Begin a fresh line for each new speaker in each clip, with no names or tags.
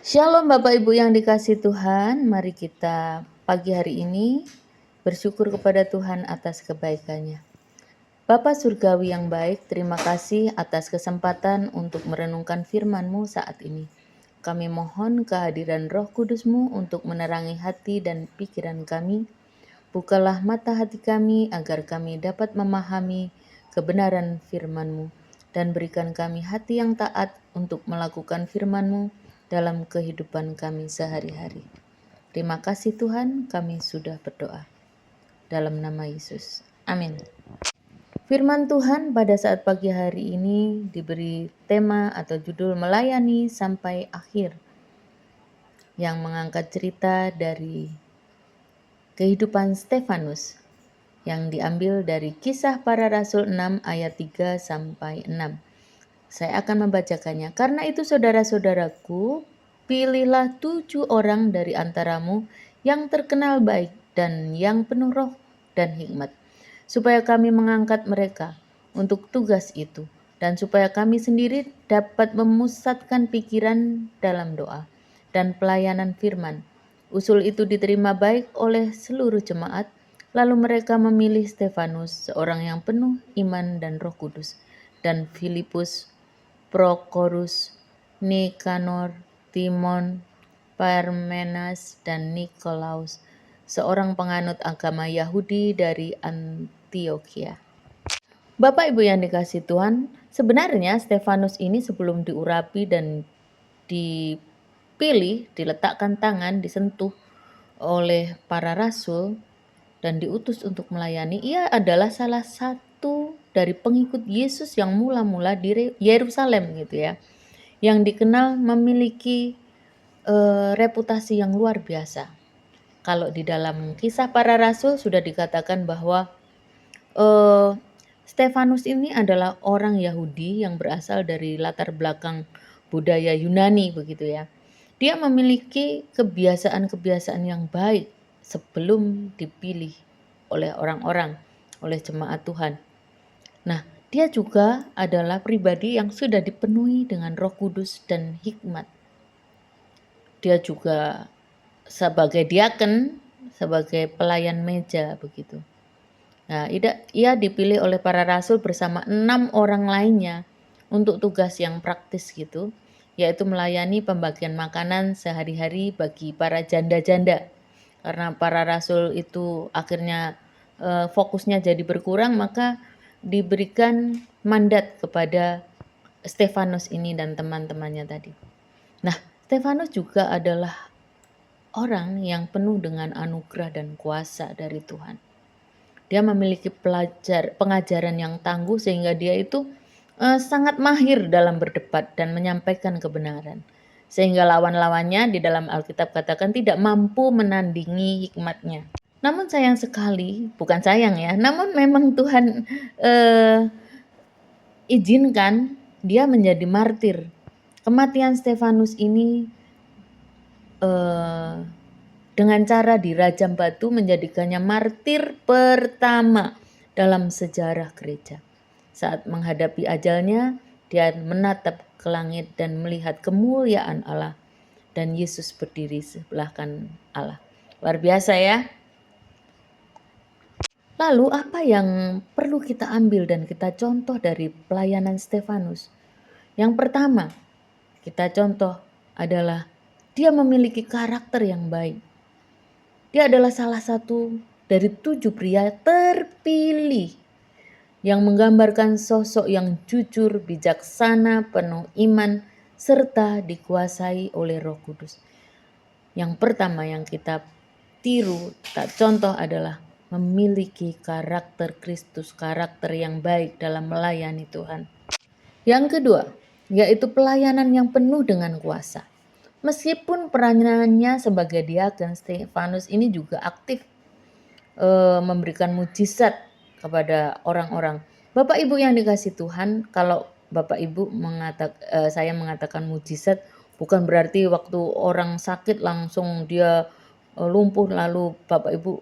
Shalom Bapak Ibu yang dikasihi Tuhan, mari kita pagi hari ini bersyukur kepada Tuhan atas kebaikannya. Bapa Surgawi yang baik, terima kasih atas kesempatan untuk merenungkan firman-Mu saat ini. Kami mohon kehadiran Roh Kudus-Mu untuk menerangi hati dan pikiran kami. Bukalah mata hati kami agar kami dapat memahami kebenaran firman-Mu dan berikan kami hati yang taat untuk melakukan firman-Mu dalam kehidupan kami sehari-hari. Terima kasih Tuhan, kami sudah berdoa. Dalam nama Yesus. Amin. Firman Tuhan pada saat pagi hari ini diberi tema atau judul melayani sampai akhir, yang mengangkat cerita dari kehidupan Stefanus yang diambil dari Kisah Para Rasul 6 ayat 3 sampai 6. Saya akan membacakannya. Karena itu saudara-saudaraku, pilihlah 7 orang dari antaramu yang terkenal baik dan yang penuh roh dan hikmat, supaya kami mengangkat mereka untuk tugas itu, dan supaya kami sendiri dapat memusatkan pikiran dalam doa dan pelayanan firman. Usul itu diterima baik oleh seluruh jemaat. Lalu mereka memilih Stefanus, seorang yang penuh iman dan Roh Kudus, dan Filipus, Prokorus, Nikanor, Timon, Parmenas, dan Nikolaus, seorang penganut agama Yahudi dari Antioquia. Bapak Ibu yang dikasihi Tuhan, sebenarnya Stefanus ini sebelum diurapi dan dipilih, diletakkan tangan, disentuh oleh para rasul dan diutus untuk melayani, ia adalah salah satu dari pengikut Yesus yang mula-mula di Yerusalem gitu ya, yang dikenal memiliki reputasi yang luar biasa. Kalau di dalam Kisah Para Rasul sudah dikatakan bahwa Stefanus ini adalah orang Yahudi yang berasal dari latar belakang budaya Yunani begitu ya. Dia memiliki kebiasaan-kebiasaan yang baik sebelum dipilih oleh orang-orang, oleh jemaat Tuhan. Nah, dia juga adalah pribadi yang sudah dipenuhi dengan Roh Kudus dan hikmat. Dia juga sebagai diaken, sebagai pelayan meja begitu. Nah, ia dipilih oleh para rasul bersama 6 orang lainnya untuk tugas yang praktis gitu, yaitu melayani pembagian makanan sehari-hari bagi para janda-janda. Karena para rasul itu akhirnya fokusnya jadi berkurang, maka diberikan mandat kepada Stefanus ini dan teman-temannya tadi. Nah, Stefanus juga adalah orang yang penuh dengan anugerah dan kuasa dari Tuhan. Dia memiliki pengajaran yang tangguh sehingga dia itu sangat mahir dalam berdebat dan menyampaikan kebenaran. Sehingga lawan-lawannya di dalam Alkitab katakan tidak mampu menandingi hikmatnya. Namun sayang sekali, bukan sayang ya, namun memang Tuhan izinkan dia menjadi martir. Kematian Stefanus ini dengan cara dirajam batu menjadikannya martir pertama dalam sejarah gereja. Saat menghadapi ajalnya, dia menatap ke langit dan melihat kemuliaan Allah, dan Yesus berdiri sebelah kanan Allah. Luar biasa ya. Lalu apa yang perlu kita ambil dan kita contoh dari pelayanan Stefanus? Yang pertama, kita contoh adalah dia memiliki karakter yang baik. Dia adalah salah satu dari 7 pria terpilih yang menggambarkan sosok yang jujur, bijaksana, penuh iman, serta dikuasai oleh Roh Kudus. Yang pertama yang kita tiru, kita contoh adalah memiliki karakter Kristus, karakter yang baik dalam melayani Tuhan. Yang kedua, yaitu pelayanan yang penuh dengan kuasa. Meskipun peranannya sebagai diaken, Stefanus ini juga aktif memberikan mujizat kepada orang-orang. Bapak Ibu yang dikasihi Tuhan, kalau Bapak Ibu saya mengatakan mujizat, bukan berarti waktu orang sakit langsung dia lumpuh lalu Bapak Ibu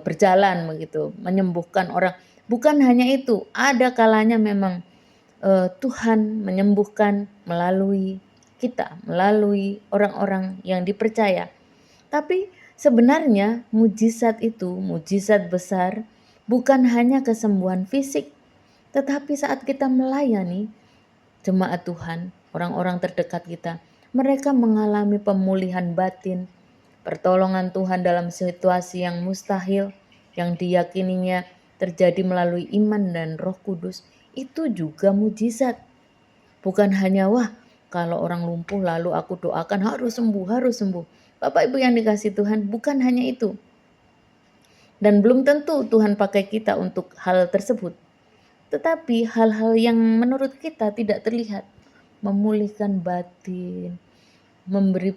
berjalan begitu, menyembuhkan orang. Bukan hanya itu, ada kalanya memang Tuhan menyembuhkan melalui kita melalui orang-orang yang dipercaya. Tapi sebenarnya mujizat itu, mujizat besar, bukan hanya kesembuhan fisik, tetapi saat kita melayani jemaat Tuhan, orang-orang terdekat kita, mereka mengalami pemulihan batin, pertolongan Tuhan dalam situasi yang mustahil, yang diyakininya terjadi melalui iman dan Roh Kudus. Itu juga mujizat. Bukan hanya wah kalau orang lumpuh lalu aku doakan harus sembuh, harus sembuh. Bapak Ibu yang dikasih Tuhan, bukan hanya itu. Dan belum tentu Tuhan pakai kita untuk hal tersebut. Tetapi hal-hal yang menurut kita tidak terlihat, memulihkan batin, memberi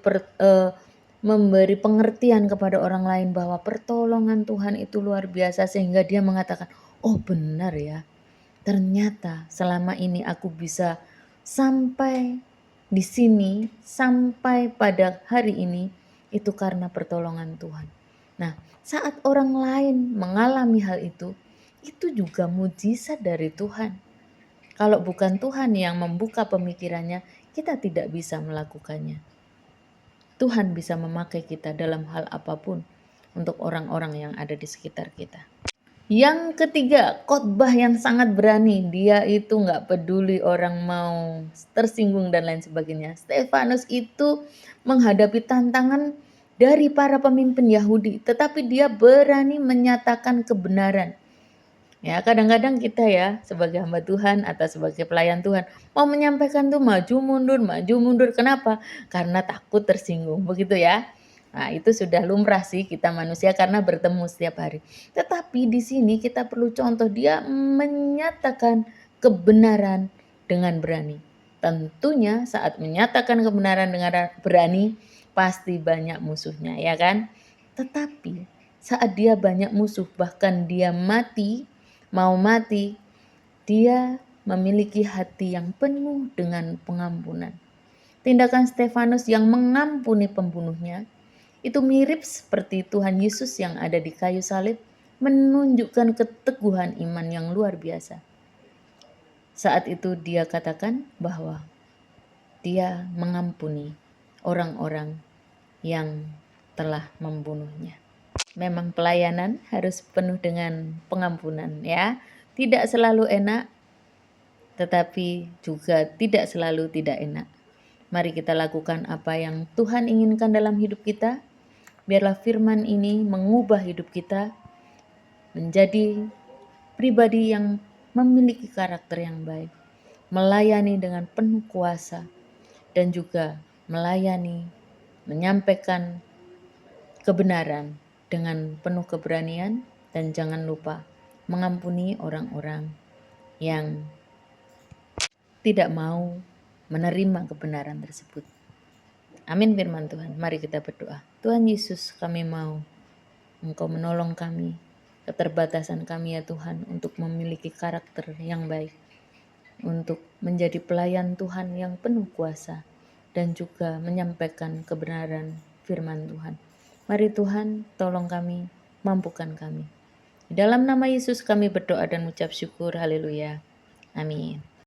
pengertian kepada orang lain bahwa pertolongan Tuhan itu luar biasa sehingga dia mengatakan, oh benar ya, ternyata selama ini aku bisa sampai di sini, sampai pada hari ini, itu karena pertolongan Tuhan. Nah, saat orang lain mengalami hal itu juga mujizat dari Tuhan. Kalau bukan Tuhan yang membuka pemikirannya, kita tidak bisa melakukannya. Tuhan bisa memakai kita dalam hal apapun untuk orang-orang yang ada di sekitar kita. Yang ketiga, khotbah yang sangat berani. Dia itu gak peduli orang mau tersinggung dan lain sebagainya. Stefanus itu menghadapi tantangan dari para pemimpin Yahudi, tetapi dia berani menyatakan kebenaran. Ya, kadang-kadang kita ya sebagai hamba Tuhan atau sebagai pelayan Tuhan mau menyampaikan tuh maju mundur. Kenapa? Karena takut tersinggung, begitu ya. Nah, itu sudah lumrah sih kita manusia karena bertemu setiap hari. Tetapi di sini kita perlu contoh, dia menyatakan kebenaran dengan berani. Tentunya saat menyatakan kebenaran dengan berani pasti banyak musuhnya, ya kan? Tetapi saat dia banyak musuh, bahkan dia mau mati, dia memiliki hati yang penuh dengan pengampunan. Tindakan Stefanus yang mengampuni pembunuhnya itu mirip seperti Tuhan Yesus yang ada di kayu salib, menunjukkan keteguhan iman yang luar biasa. Saat itu dia katakan bahwa dia mengampuni orang-orang yang telah membunuhnya. Memang pelayanan harus penuh dengan pengampunan ya. Tidak selalu enak, tetapi juga tidak selalu tidak enak. Mari kita lakukan apa yang Tuhan inginkan dalam hidup kita. Biarlah firman ini mengubah hidup kita menjadi pribadi yang memiliki karakter yang baik, melayani dengan penuh kuasa, dan juga melayani, menyampaikan kebenaran dengan penuh keberanian, dan jangan lupa mengampuni orang-orang yang tidak mau menerima kebenaran tersebut. Amin firman Tuhan. Mari kita berdoa. Tuhan Yesus, kami mau Engkau menolong kami, keterbatasan kami ya Tuhan, untuk memiliki karakter yang baik, untuk menjadi pelayan Tuhan yang penuh kuasa, dan juga menyampaikan kebenaran firman Tuhan. Mari Tuhan, tolong kami, mampukan kami. Di dalam nama Yesus kami berdoa dan mengucap syukur. Haleluya. Amin.